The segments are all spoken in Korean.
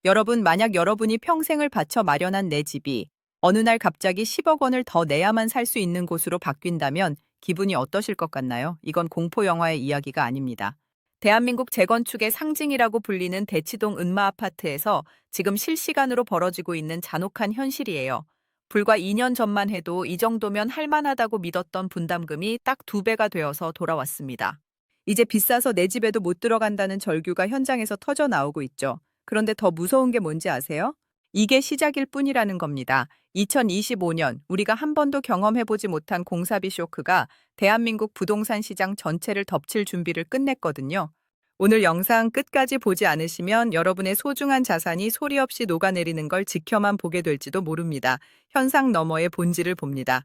여러분, 만약 여러분이 평생을 바쳐 마련한 내 집이 어느 날 갑자기 10억 원을 더 내야만 살 수 있는 곳으로 바뀐다면 기분이 어떠실 것 같나요? 이건 공포 영화의 이야기가 아닙니다. 대한민국 재건축의 상징이라고 불리는 대치동 은마 아파트에서 지금 실시간으로 벌어지고 있는 잔혹한 현실이에요. 불과 2년 전만 해도 이 정도면 할만하다고 믿었던 분담금이 딱 2배가 되어서 돌아왔습니다. 이제 비싸서 내 집에도 못 들어간다는 절규가 현장에서 터져 나오고 있죠. 그런데 더 무서운 게 뭔지 아세요? 이게 시작일 뿐이라는 겁니다. 2025년 우리가 한 번도 경험해보지 못한 공사비 쇼크가 대한민국 부동산 시장 전체를 덮칠 준비를 끝냈거든요. 오늘 영상 끝까지 보지 않으시면 여러분의 소중한 자산이 소리 없이 녹아내리는 걸 지켜만 보게 될지도 모릅니다. 현상 너머의 본질을 봅니다.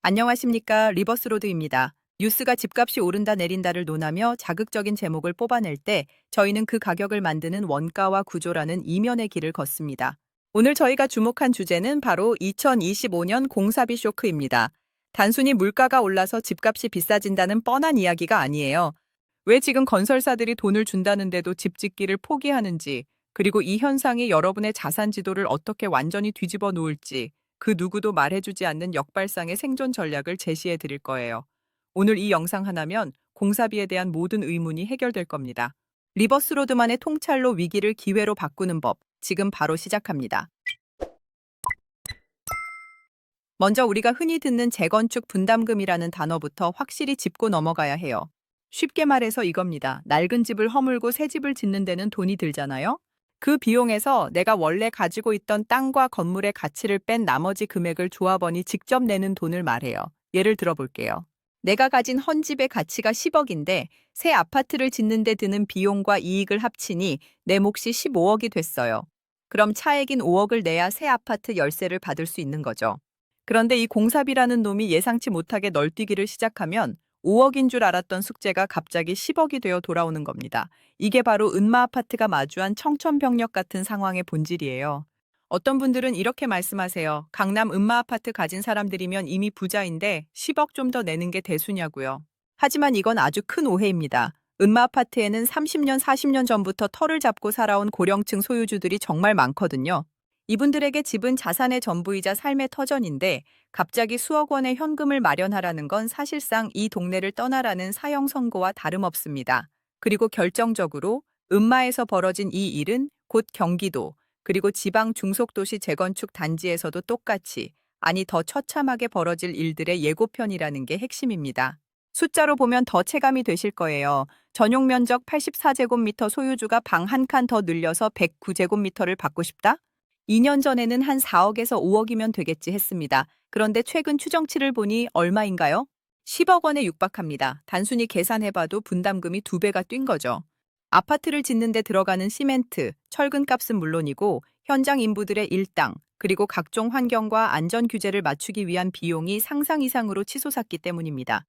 안녕하십니까, 리버스로드입니다. 뉴스가 집값이 오른다 내린다를 논하며 자극적인 제목을 뽑아낼 때 저희는 그 가격을 만드는 원가와 구조라는 이면의 길을 걷습니다. 오늘 저희가 주목한 주제는 바로 2025년 공사비 쇼크입니다. 단순히 물가가 올라서 집값이 비싸진다는 뻔한 이야기가 아니에요. 왜 지금 건설사들이 돈을 준다는데도 집 짓기를 포기하는지, 그리고 이 현상이 여러분의 자산 지도를 어떻게 완전히 뒤집어 놓을지, 그 누구도 말해주지 않는 역발상의 생존 전략을 제시해 드릴 거예요. 오늘 이 영상 하나면 공사비에 대한 모든 의문이 해결될 겁니다. 리버스로드만의 통찰로 위기를 기회로 바꾸는 법, 지금 바로 시작합니다. 먼저 우리가 흔히 듣는 재건축 분담금이라는 단어부터 확실히 짚고 넘어가야 해요. 쉽게 말해서 이겁니다. 낡은 집을 허물고 새 집을 짓는 데는 돈이 들잖아요? 그 비용에서 내가 원래 가지고 있던 땅과 건물의 가치를 뺀 나머지 금액을 조합원이 직접 내는 돈을 말해요. 예를 들어 볼게요. 내가 가진 헌집의 가치가 10억인데 새 아파트를 짓는 데 드는 비용과 이익을 합치니 내 몫이 15억이 됐어요. 그럼 차액인 5억을 내야 새 아파트 열세를 받을 수 있는 거죠. 그런데 이 공사비라는 놈이 예상치 못하게 널뛰기를 시작하면 5억인 줄 알았던 숙제가 갑자기 10억이 되어 돌아오는 겁니다. 이게 바로 은마 아파트가 마주한 청천벽력 같은 상황의 본질이에요. 어떤 분들은 이렇게 말씀하세요. 강남 은마 아파트 가진 사람들이면 이미 부자인데 10억 좀 더 내는 게 대수냐고요. 하지만 이건 아주 큰 오해입니다. 은마 아파트에는 30년, 40년 전부터 터를 잡고 살아온 고령층 소유주들이 정말 많거든요. 이분들에게 집은 자산의 전부이자 삶의 터전인데 갑자기 수억 원의 현금을 마련하라는 건 사실상 이 동네를 떠나라는 사형 선고와 다름없습니다. 그리고 결정적으로 은마에서 벌어진 이 일은 곧 경기도, 그리고 지방 중소도시 재건축 단지에서도 똑같이, 아니 더 처참하게 벌어질 일들의 예고편이라는 게 핵심입니다. 숫자로 보면 더 체감이 되실 거예요. 전용 면적 84제곱미터 소유주가 방 한 칸 더 늘려서 109제곱미터를 받고 싶다? 2년 전에는 한 4억에서 5억이면 되겠지 했습니다. 그런데 최근 추정치를 보니 얼마인가요? 10억 원에 육박합니다. 단순히 계산해봐도 분담금이 2배가 뛴 거죠. 아파트를 짓는 데 들어가는 시멘트, 철근 값은 물론이고 현장 인부들의 일당, 그리고 각종 환경과 안전 규제를 맞추기 위한 비용이 상상 이상으로 치솟았기 때문입니다.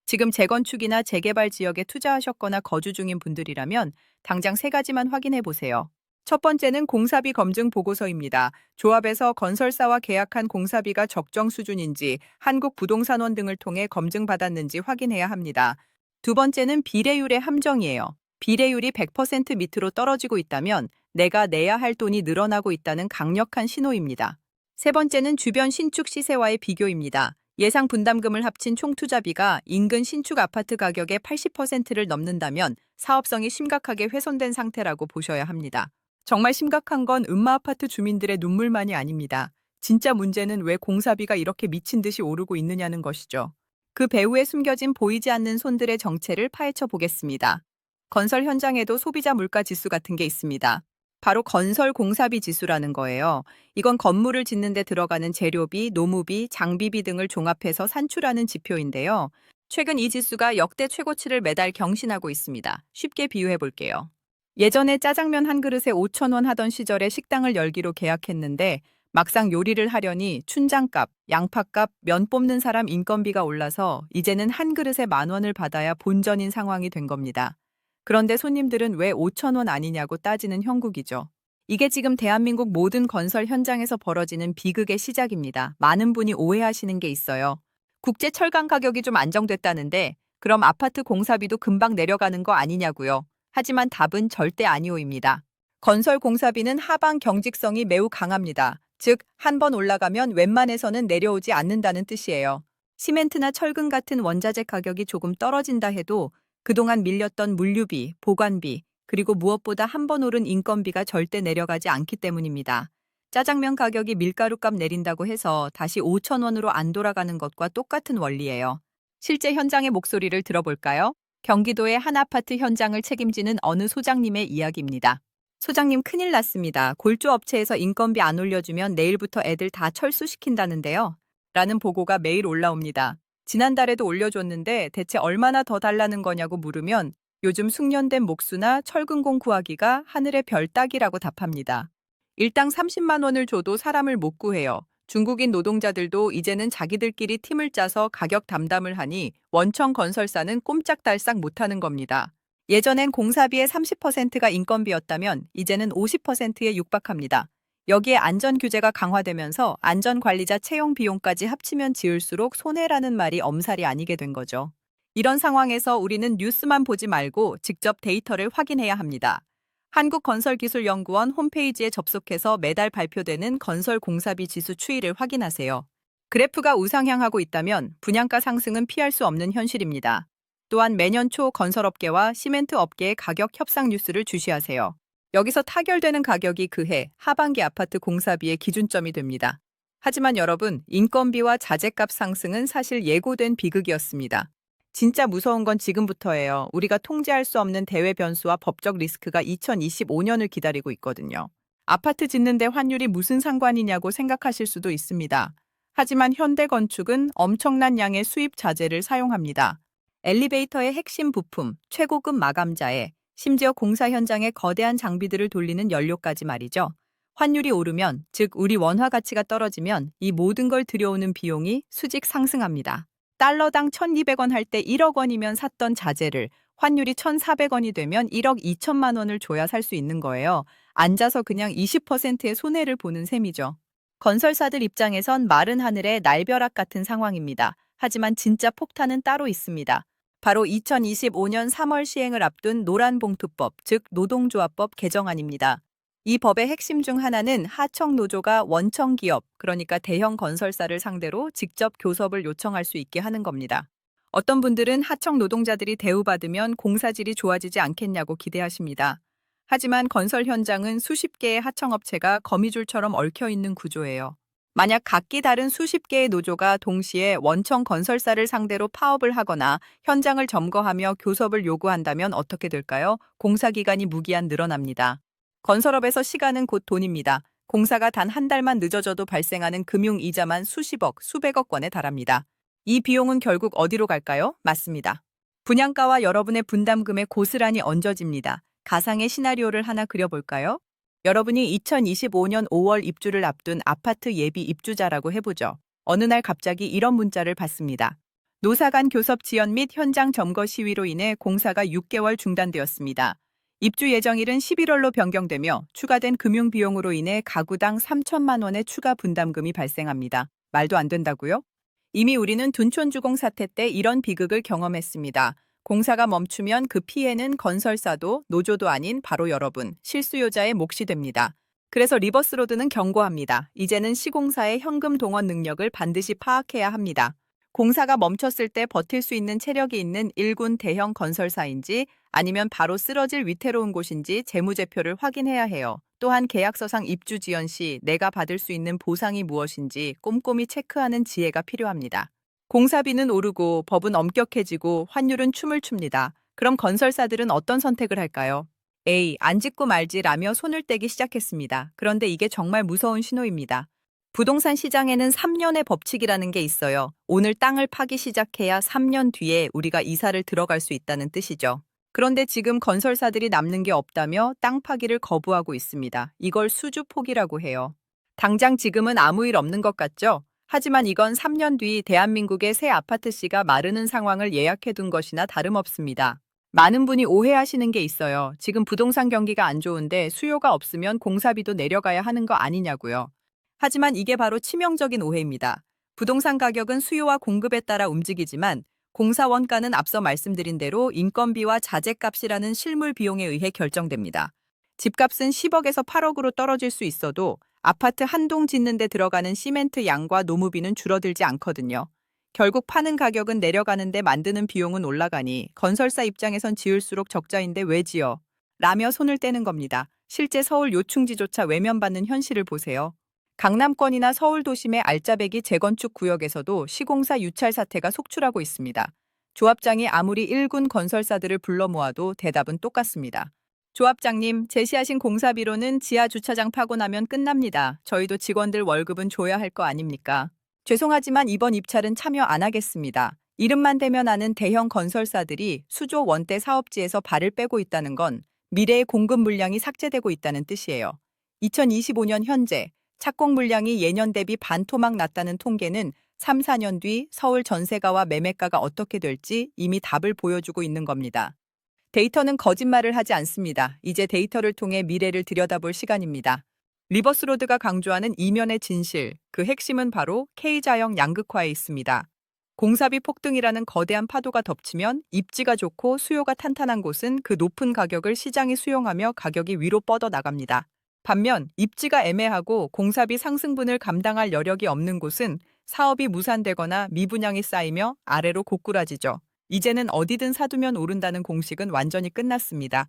지금 재건축이나 재개발 지역에 투자하셨거나 거주 중인 분들이라면 당장 3가지만 확인해 보세요. 첫 번째는 공사비 검증 보고서입니다. 조합에서 건설사와 계약한 공사비가 적정 수준인지 한국부동산원 등을 통해 검증받았는지 확인해야 합니다. 두 번째는 비례율의 함정이에요. 비례율이 100% 밑으로 떨어지고 있다면 내가 내야 할 돈이 늘어나고 있다는 강력한 신호입니다. 세 번째는 주변 신축 시세와의 비교입니다. 예상 분담금을 합친 총투자비가 인근 신축 아파트 가격의 80%를 넘는다면 사업성이 심각하게 훼손된 상태라고 보셔야 합니다. 정말 심각한 건 은마 아파트 주민들의 눈물만이 아닙니다. 진짜 문제는 왜 공사비가 이렇게 미친 듯이 오르고 있느냐는 것이죠. 그 배후에 숨겨진 보이지 않는 손들의 정체를 파헤쳐 보겠습니다. 건설 현장에도 소비자 물가 지수 같은 게 있습니다. 바로 건설 공사비 지수라는 거예요. 이건 건물을 짓는 데 들어가는 재료비, 노무비, 장비비 등을 종합해서 산출하는 지표인데요. 최근 이 지수가 역대 최고치를 매달 경신하고 있습니다. 쉽게 비유해 볼게요. 예전에 짜장면 한 그릇에 5천 원 하던 시절에 식당을 열기로 계약했는데 막상 요리를 하려니 춘장값, 양파값, 면 뽑는 사람 인건비가 올라서 이제는 한 그릇에 10,000원을 받아야 본전인 상황이 된 겁니다. 그런데 손님들은 왜 5천 원 아니냐고 따지는 형국이죠. 이게 지금 대한민국 모든 건설 현장에서 벌어지는 비극의 시작입니다. 많은 분이 오해하시는 게 있어요. 국제 철강 가격이 좀 안정됐다는데 그럼 아파트 공사비도 금방 내려가는 거 아니냐고요. 하지만 답은 절대 아니오입니다. 건설 공사비는 하방 경직성이 매우 강합니다. 즉, 한 번 올라가면 웬만해서는 내려오지 않는다는 뜻이에요. 시멘트나 철근 같은 원자재 가격이 조금 떨어진다 해도 그동안 밀렸던 물류비, 보관비, 그리고 무엇보다 한 번 오른 인건비가 절대 내려가지 않기 때문입니다. 짜장면 가격이 밀가루값 내린다고 해서 다시 5천 원으로 안 돌아가는 것과 똑같은 원리예요. 실제 현장의 목소리를 들어볼까요? 경기도의 한 아파트 현장을 책임지는 어느 소장님의 이야기입니다. 소장님, 큰일 났습니다. 골조 업체에서 인건비 안 올려주면 내일부터 애들 다 철수시킨다는데요. 라는 보고가 매일 올라옵니다. 지난달에도 올려줬는데 대체 얼마나 더 달라는 거냐고 물으면 요즘 숙련된 목수나 철근공 구하기가 하늘의 별 따기라고 답합니다. 일당 30만 원을 줘도 사람을 못 구해요. 중국인 노동자들도 이제는 자기들끼리 팀을 짜서 가격 담담을 하니 원청 건설사는 꼼짝달싹 못하는 겁니다. 예전엔 공사비의 30%가 인건비였다면 이제는 50%에 육박합니다. 여기에 안전규제가 강화되면서 안전관리자 채용 비용까지 합치면 지을수록 손해라는 말이 엄살이 아니게 된 거죠. 이런 상황에서 우리는 뉴스만 보지 말고 직접 데이터를 확인해야 합니다. 한국건설기술연구원 홈페이지에 접속해서 매달 발표되는 건설 공사비 지수 추이를 확인하세요. 그래프가 우상향하고 있다면 분양가 상승은 피할 수 없는 현실입니다. 또한 매년 초 건설업계와 시멘트 업계의 가격 협상 뉴스를 주시하세요. 여기서 타결되는 가격이 그해 하반기 아파트 공사비의 기준점이 됩니다. 하지만 여러분, 인건비와 자재값 상승은 사실 예고된 비극이었습니다. 진짜 무서운 건 지금부터예요. 우리가 통제할 수 없는 대외 변수와 법적 리스크가 2025년을 기다리고 있거든요. 아파트 짓는데 환율이 무슨 상관이냐고 생각하실 수도 있습니다. 하지만 현대건축은 엄청난 양의 수입 자재를 사용합니다. 엘리베이터의 핵심 부품, 최고급 마감자에 심지어 공사 현장에 거대한 장비들을 돌리는 연료까지 말이죠. 환율이 오르면, 즉 우리 원화 가치가 떨어지면 이 모든 걸 들여오는 비용이 수직 상승합니다. 달러당 1,200원 할 때 1억 원이면 샀던 자재를 환율이 1,400원이 되면 1억 2천만 원을 줘야 살 수 있는 거예요. 앉아서 그냥 20%의 손해를 보는 셈이죠. 건설사들 입장에선 마른 하늘의 날벼락 같은 상황입니다. 하지만 진짜 폭탄은 따로 있습니다. 바로 2025년 3월 시행을 앞둔 노란봉투법, 즉 노동조합법 개정안입니다. 이 법의 핵심 중 하나는 하청 노조가 원청 기업, 그러니까 대형 건설사를 상대로 직접 교섭을 요청할 수 있게 하는 겁니다. 어떤 분들은 하청 노동자들이 대우받으면 공사질이 좋아지지 않겠냐고 기대하십니다. 하지만 건설 현장은 수십 개의 하청업체가 거미줄처럼 얽혀있는 구조예요. 만약 각기 다른 수십 개의 노조가 동시에 원청 건설사를 상대로 파업을 하거나 현장을 점거하며 교섭을 요구한다면 어떻게 될까요? 공사 기간이 무기한 늘어납니다. 건설업에서 시간은 곧 돈입니다. 공사가 단 한 달만 늦어져도 발생하는 금융 이자만 수십억, 수백억 원에 달합니다. 이 비용은 결국 어디로 갈까요? 맞습니다. 분양가와 여러분의 분담금에 고스란히 얹어집니다. 가상의 시나리오를 하나 그려볼까요? 여러분이 2025년 5월 입주를 앞둔 아파트 예비 입주자라고 해보죠. 어느 날 갑자기 이런 문자를 받습니다. 노사 간 교섭 지연 및 현장 점거 시위로 인해 공사가 6개월 중단되었습니다. 입주 예정일은 11월로 변경되며 추가된 금융비용으로 인해 가구당 3천만 원의 추가 분담금이 발생합니다. 말도 안 된다고요? 이미 우리는 둔촌주공 사태 때 이런 비극을 경험했습니다. 공사가 멈추면 그 피해는 건설사도 노조도 아닌 바로 여러분, 실수요자의 몫이 됩니다. 그래서 리버스로드는 경고합니다. 이제는 시공사의 현금 동원 능력을 반드시 파악해야 합니다. 공사가 멈췄을 때 버틸 수 있는 체력이 있는 일군 대형 건설사인지 아니면 바로 쓰러질 위태로운 곳인지 재무제표를 확인해야 해요. 또한 계약서상 입주 지연 시 내가 받을 수 있는 보상이 무엇인지 꼼꼼히 체크하는 지혜가 필요합니다. 공사비는 오르고 법은 엄격해지고 환율은 춤을 춥니다. 그럼 건설사들은 어떤 선택을 할까요? A. 안 짓고 말지라며 손을 떼기 시작했습니다. 그런데 이게 정말 무서운 신호입니다. 부동산 시장에는 3년의 법칙이라는 게 있어요. 오늘 땅을 파기 시작해야 3년 뒤에 우리가 이사를 들어갈 수 있다는 뜻이죠. 그런데 지금 건설사들이 남는 게 없다며 땅 파기를 거부하고 있습니다. 이걸 수주 포기라고 해요. 당장 지금은 아무 일 없는 것 같죠? 하지만 이건 3년 뒤 대한민국의 새 아파트시가 마르는 상황을 예약해둔 것이나 다름없습니다. 많은 분이 오해하시는 게 있어요. 지금 부동산 경기가 안 좋은데 수요가 없으면 공사비도 내려가야 하는 거 아니냐고요. 하지만 이게 바로 치명적인 오해입니다. 부동산 가격은 수요와 공급에 따라 움직이지만 공사 원가는 앞서 말씀드린 대로 인건비와 자재값이라는 실물 비용에 의해 결정됩니다. 집값은 10억에서 8억으로 떨어질 수 있어도 아파트 한 동 짓는 데 들어가는 시멘트 양과 노무비는 줄어들지 않거든요. 결국 파는 가격은 내려가는데 만드는 비용은 올라가니 건설사 입장에선 지을수록 적자인데 왜 지어? 라며 손을 떼는 겁니다. 실제 서울 요충지조차 외면받는 현실을 보세요. 강남권이나 서울 도심의 알짜배기 재건축 구역에서도 시공사 유찰 사태가 속출하고 있습니다. 조합장이 아무리 1군 건설사들을 불러 모아도 대답은 똑같습니다. 조합장님, 제시하신 공사비로는 지하 주차장 파고 나면 끝납니다. 저희도 직원들 월급은 줘야 할 거 아닙니까? 죄송하지만 이번 입찰은 참여 안 하겠습니다. 이름만 대면 아는 대형 건설사들이 수조 원대 사업지에서 발을 빼고 있다는 건 미래의 공급 물량이 삭제되고 있다는 뜻이에요. 2025년 현재 착공 물량이 예년 대비 반토막 났다는 통계는 3, 4년 뒤 서울 전세가와 매매가가 어떻게 될지 이미 답을 보여주고 있는 겁니다. 데이터는 거짓말을 하지 않습니다. 이제 데이터를 통해 미래를 들여다볼 시간입니다. 리버스로드가 강조하는 이면의 진실, 그 핵심은 바로 K자형 양극화에 있습니다. 공사비 폭등이라는 거대한 파도가 덮치면 입지가 좋고 수요가 탄탄한 곳은 그 높은 가격을 시장이 수용하며 가격이 위로 뻗어 나갑니다. 반면 입지가 애매하고 공사비 상승분을 감당할 여력이 없는 곳은 사업이 무산되거나 미분양이 쌓이며 아래로 고꾸라지죠. 이제는 어디든 사두면 오른다는 공식은 완전히 끝났습니다.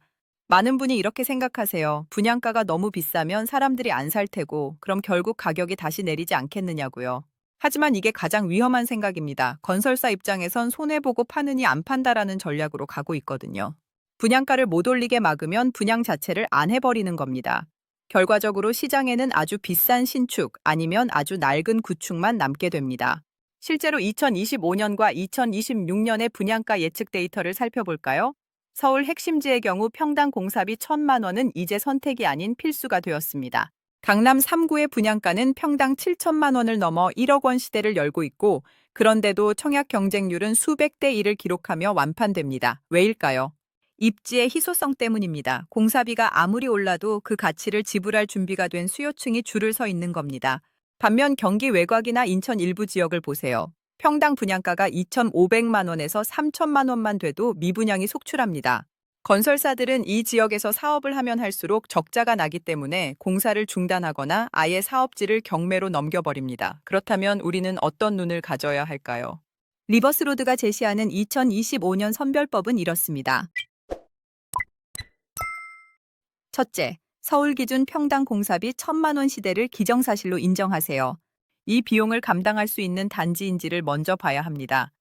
많은 분이 이렇게 생각하세요. 분양가가 너무 비싸면 사람들이 안 살 테고 그럼 결국 가격이 다시 내리지 않겠느냐고요. 하지만 이게 가장 위험한 생각입니다. 건설사 입장에선 손해보고 파느니 안 판다라는 전략으로 가고 있거든요. 분양가를 못 올리게 막으면 분양 자체를 안 해버리는 겁니다. 결과적으로 시장에는 아주 비싼 신축 아니면 아주 낡은 구축만 남게 됩니다. 실제로 2025년과 2026년의 분양가 예측 데이터를 살펴볼까요? 서울 핵심지의 경우 평당 공사비 1,000만 원은 이제 선택이 아닌 필수가 되었습니다. 강남 3구의 분양가는 평당 7천만 원을 넘어 1억 원 시대를 열고 있고 그런데도 청약 경쟁률은 수백 대 1을 기록하며 완판됩니다. 왜일까요? 입지의 희소성 때문입니다. 공사비가 아무리 올라도 그 가치를 지불할 준비가 된 수요층이 줄을 서 있는 겁니다. 반면 경기 외곽이나 인천 일부 지역을 보세요. 평당 분양가가 2,500만 원에서 3천만 원만 돼도 미분양이 속출합니다. 건설사들은 이 지역에서 사업을 하면 할수록 적자가 나기 때문에 공사를 중단하거나 아예 사업지를 경매로 넘겨버립니다. 그렇다면 우리는 어떤 눈을 가져야 할까요? 리버스로드가 제시하는 2025년 선별법은 이렇습니다. 첫째, 서울 기준 평당 공사비 1,000만 원 시대를 기정사실로 인정하세요. 이 비용을 감당할 수 있는 단지인지를 먼저 봐야 합니다.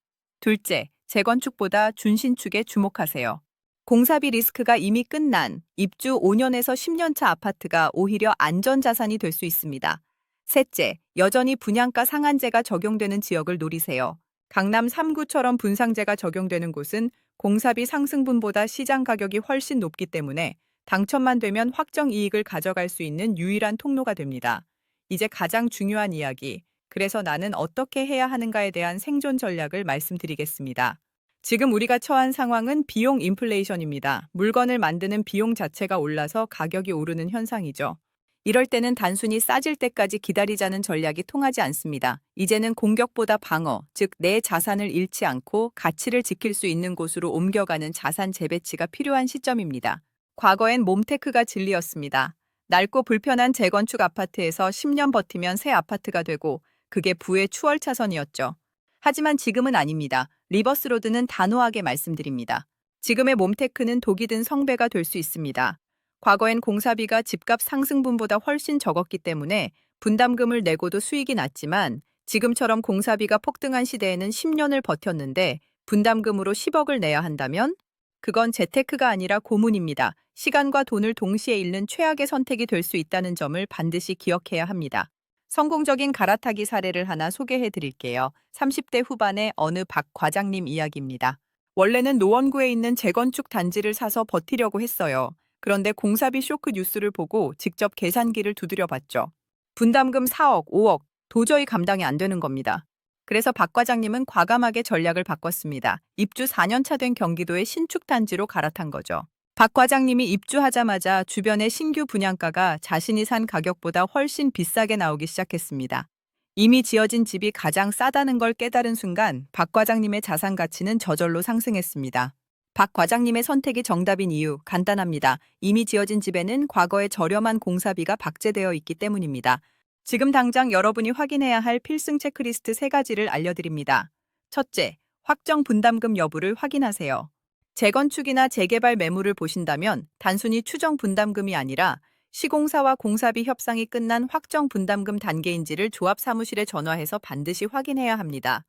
둘째, 재건축보다 준신축에 주목하세요. 공사비 리스크가 이미 끝난 입주 5년에서 10년 차 아파트가 오히려 안전자산이 될 수 있습니다. 셋째, 여전히 분양가 상한제가 적용되는 지역을 노리세요. 강남 3구처럼 분상제가 적용되는 곳은 공사비 상승분보다 시장 가격이 훨씬 높기 때문에 당첨만 되면 확정 이익을 가져갈 수 있는 유일한 통로가 됩니다. 이제 가장 중요한 이야기, 그래서 나는 어떻게 해야 하는가에 대한 생존 전략을 말씀드리겠습니다. 지금 우리가 처한 상황은 비용 인플레이션입니다. 물건을 만드는 비용 자체가 올라서 가격이 오르는 현상이죠. 이럴 때는 단순히 싸질 때까지 기다리자는 전략이 통하지 않습니다. 이제는 공격보다 방어, 즉 내 자산을 잃지 않고 가치를 지킬 수 있는 곳으로 옮겨가는 자산 재배치가 필요한 시점입니다. 과거엔 몸테크가 진리였습니다. 낡고 불편한 재건축 아파트에서 10년 버티면 새 아파트가 되고 그게 부의 추월차선이었죠. 하지만 지금은 아닙니다. 리버스로드는 단호하게 말씀드립니다. 지금의 몸테크는 독이 든 성배가 될 수 있습니다. 과거엔 공사비가 집값 상승분보다 훨씬 적었기 때문에 분담금을 내고도 수익이 났지만 지금처럼 공사비가 폭등한 시대에는 10년을 버텼는데 분담금으로 10억을 내야 한다면 그건 재테크가 아니라 고문입니다. 시간과 돈을 동시에 잃는 최악의 선택이 될 수 있다는 점을 반드시 기억해야 합니다. 성공적인 갈아타기 사례를 하나 소개해 드릴게요. 30대 후반의 어느 박 과장님 이야기입니다. 원래는 노원구에 있는 재건축 단지를 사서 버티려고 했어요. 그런데 공사비 쇼크 뉴스를 보고 직접 계산기를 두드려 봤죠. 분담금 4억, 5억, 도저히 감당이 안 되는 겁니다. 그래서 박 과장님은 과감하게 전략을 바꿨습니다. 입주 4년 차 된 경기도의 신축 단지로 갈아탄 거죠. 박 과장님이 입주하자마자 주변의 신규 분양가가 자신이 산 가격보다 훨씬 비싸게 나오기 시작했습니다. 이미 지어진 집이 가장 싸다는 걸 깨달은 순간 박 과장님의 자산 가치는 저절로 상승했습니다. 박 과장님의 선택이 정답인 이유 간단합니다. 이미 지어진 집에는 과거에 저렴한 공사비가 박제되어 있기 때문입니다. 지금 당장 여러분이 확인해야 할 필승 체크리스트 3가지를 알려드립니다. 첫째, 확정 분담금 여부를 확인하세요. 재건축이나 재개발 매물을 보신다면 단순히 추정 분담금이 아니라 시공사와 공사비 협상이 끝난 확정 분담금 단계인지를 조합 사무실에 전화해서 반드시 확인해야 합니다.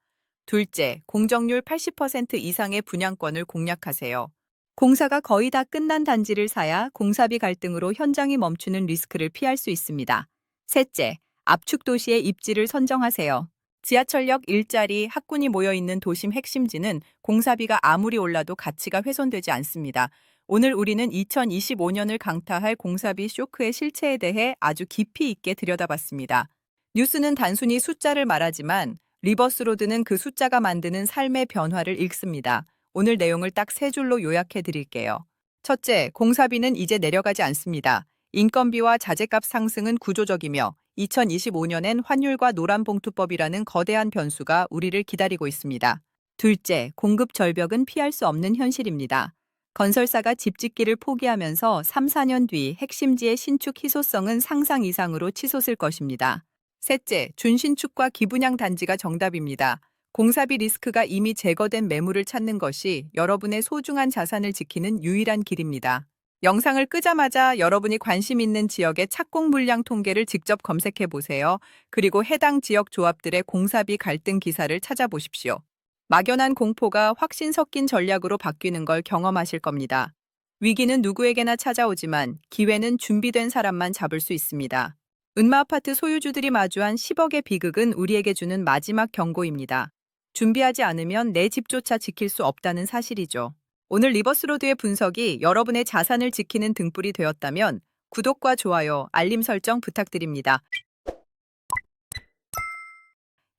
둘째, 공정률 80% 이상의 분양권을 공략하세요. 공사가 거의 다 끝난 단지를 사야 공사비 갈등으로 현장이 멈추는 리스크를 피할 수 있습니다. 셋째, 압축 도시의 입지를 선정하세요. 지하철역 일자리, 학군이 모여있는 도심 핵심지는 공사비가 아무리 올라도 가치가 훼손되지 않습니다. 오늘 우리는 2025년을 강타할 공사비 쇼크의 실체에 대해 아주 깊이 있게 들여다봤습니다. 뉴스는 단순히 숫자를 말하지만 리버스로드는 그 숫자가 만드는 삶의 변화를 읽습니다. 오늘 내용을 딱 3줄로 요약해 드릴게요. 첫째, 공사비는 이제 내려가지 않습니다. 인건비와 자재값 상승은 구조적이며 2025년엔 환율과 노란봉투법이라는 거대한 변수가 우리를 기다리고 있습니다. 둘째, 공급 절벽은 피할 수 없는 현실입니다. 건설사가 집 짓기를 포기하면서 3, 4년 뒤 핵심지의 신축 희소성은 상상 이상으로 치솟을 것입니다. 셋째, 준신축과 기분양 단지가 정답입니다. 공사비 리스크가 이미 제거된 매물을 찾는 것이 여러분의 소중한 자산을 지키는 유일한 길입니다. 영상을 끄자마자 여러분이 관심 있는 지역의 착공 물량 통계를 직접 검색해 보세요. 그리고 해당 지역 조합들의 공사비 갈등 기사를 찾아보십시오. 막연한 공포가 확신 섞인 전략으로 바뀌는 걸 경험하실 겁니다. 위기는 누구에게나 찾아오지만 기회는 준비된 사람만 잡을 수 있습니다. 은마아파트 소유주들이 마주한 10억의 비극은 우리에게 주는 마지막 경고입니다. 준비하지 않으면 내 집조차 지킬 수 없다는 사실이죠. 오늘 리버스로드의 분석이 여러분의 자산을 지키는 등불이 되었다면 구독과 좋아요, 알림 설정 부탁드립니다.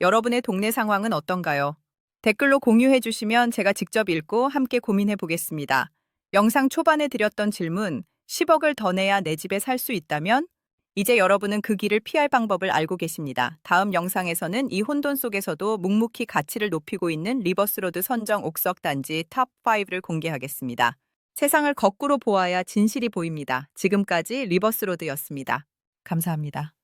여러분의 동네 상황은 어떤가요? 댓글로 공유해 주시면 제가 직접 읽고 함께 고민해 보겠습니다. 영상 초반에 드렸던 질문, 10억을 더 내야 내 집에 살 수 있다면? 이제 여러분은 그 길을 피할 방법을 알고 계십니다. 다음 영상에서는 이 혼돈 속에서도 묵묵히 가치를 높이고 있는 리버스로드 선정 옥석 단지 탑5를 공개하겠습니다. 세상을 거꾸로 보아야 진실이 보입니다. 지금까지 리버스로드였습니다. 감사합니다.